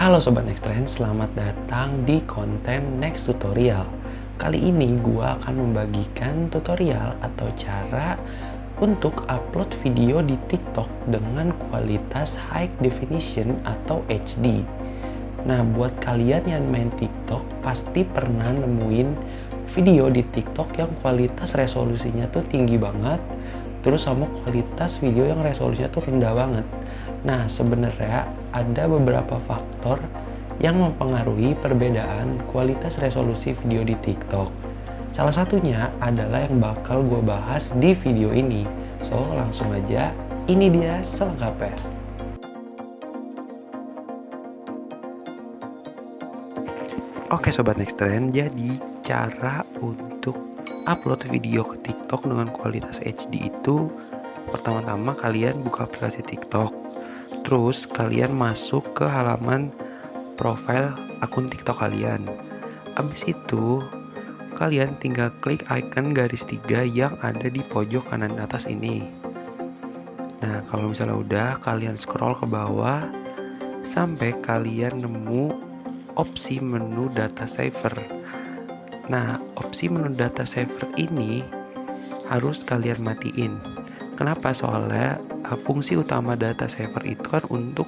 Halo Sobat Nexttrend, selamat datang di konten Next Tutorial. Kali ini gua akan membagikan tutorial atau cara untuk upload video di TikTok dengan kualitas high definition atau HD. Nah, buat kalian yang main TikTok pasti pernah nemuin video di TikTok yang kualitas resolusinya tuh tinggi banget, terus sama kualitas video yang resolusinya tuh rendah banget. Nah, sebenarnya ada beberapa faktor yang mempengaruhi perbedaan kualitas resolusi video di TikTok. Salah satunya adalah yang bakal gue bahas di video ini. So, langsung aja, ini dia selengkapnya. Oke Sobat Nexttrend, jadi cara untuk upload video ke TikTok dengan kualitas HD itu, pertama-tama kalian buka aplikasi TikTok. Terus kalian masuk ke halaman profil akun TikTok kalian. Abis itu kalian tinggal klik icon garis 3 yang ada di pojok kanan atas ini. Nah, kalau misalnya udah, kalian scroll ke bawah sampai kalian nemu opsi menu data saver. Nah, opsi menu data saver ini harus kalian matiin. Kenapa? Soalnya fungsi utama data saver itu kan untuk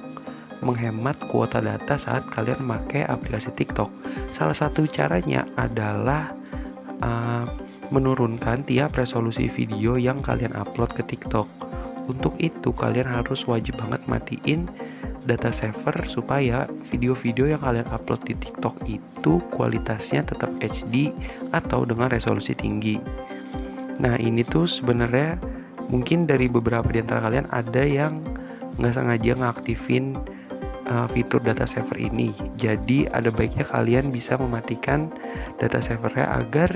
menghemat kuota data saat kalian pakai aplikasi TikTok. Salah satu caranya adalah menurunkan tiap resolusi video yang kalian upload ke TikTok. Untuk itu kalian harus wajib banget matiin data saver supaya video-video yang kalian upload di TikTok itu kualitasnya tetap HD atau dengan resolusi tinggi. Nah, ini tuh sebenarnya mungkin dari beberapa di antara kalian ada yang nggak sengaja ngaktifin fitur data saver ini. Jadi ada baiknya kalian bisa mematikan data savernya agar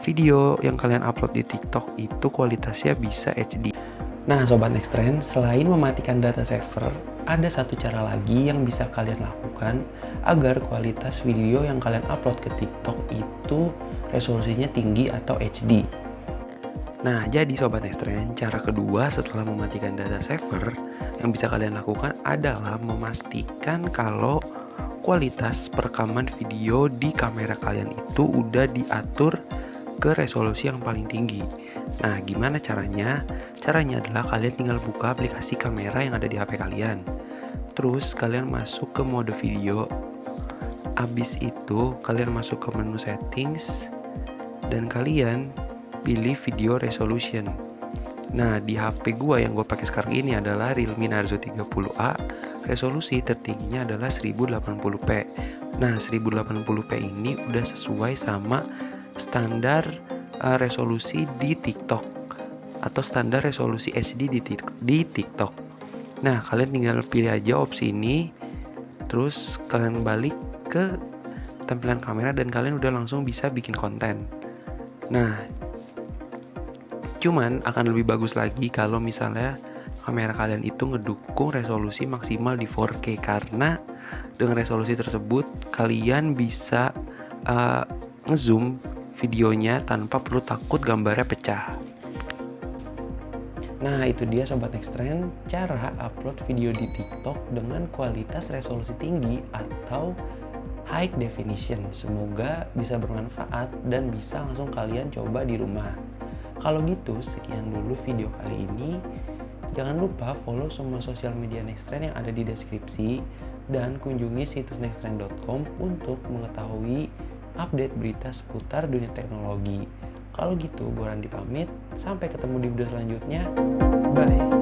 video yang kalian upload di TikTok itu kualitasnya bisa HD. Nah Sobat Nexttrend, selain mematikan data saver, ada satu cara lagi yang bisa kalian lakukan agar kualitas video yang kalian upload ke TikTok itu resolusinya tinggi atau HD. Nah, jadi Sobat Nexttrend, cara kedua setelah mematikan data saver yang bisa kalian lakukan adalah memastikan kalau kualitas perekaman video di kamera kalian itu udah diatur ke resolusi yang paling tinggi. Nah, gimana caranya? Caranya adalah kalian tinggal buka aplikasi kamera yang ada di HP kalian. Terus kalian masuk ke mode video. Abis itu kalian masuk ke menu settings dan kalian pilih video resolution. Nah, di HP gua yang gue pakai sekarang ini adalah Realme Narzo 30A. Resolusi tertingginya adalah 1080p. Nah, 1080p ini udah sesuai sama standar resolusi di TikTok atau standar resolusi HD di TikTok. Nah, kalian tinggal pilih aja opsi ini. Terus kalian balik ke tampilan kamera dan kalian udah langsung bisa bikin konten. Nah, cuman akan lebih bagus lagi kalau misalnya kamera kalian itu ngedukung resolusi maksimal di 4K, karena dengan resolusi tersebut kalian bisa ngezoom videonya tanpa perlu takut gambarnya pecah. Nah, itu dia Sobat Nexttrend, cara upload video di TikTok dengan kualitas resolusi tinggi atau high definition. Semoga bisa bermanfaat dan bisa langsung kalian coba di rumah. Kalau gitu, sekian dulu video kali ini. Jangan lupa follow semua sosial media Nexttrend yang ada di deskripsi dan kunjungi situs nexttrend.com untuk mengetahui update berita seputar dunia teknologi. Kalau gitu, gue Randi pamit. Sampai ketemu di video selanjutnya. Bye.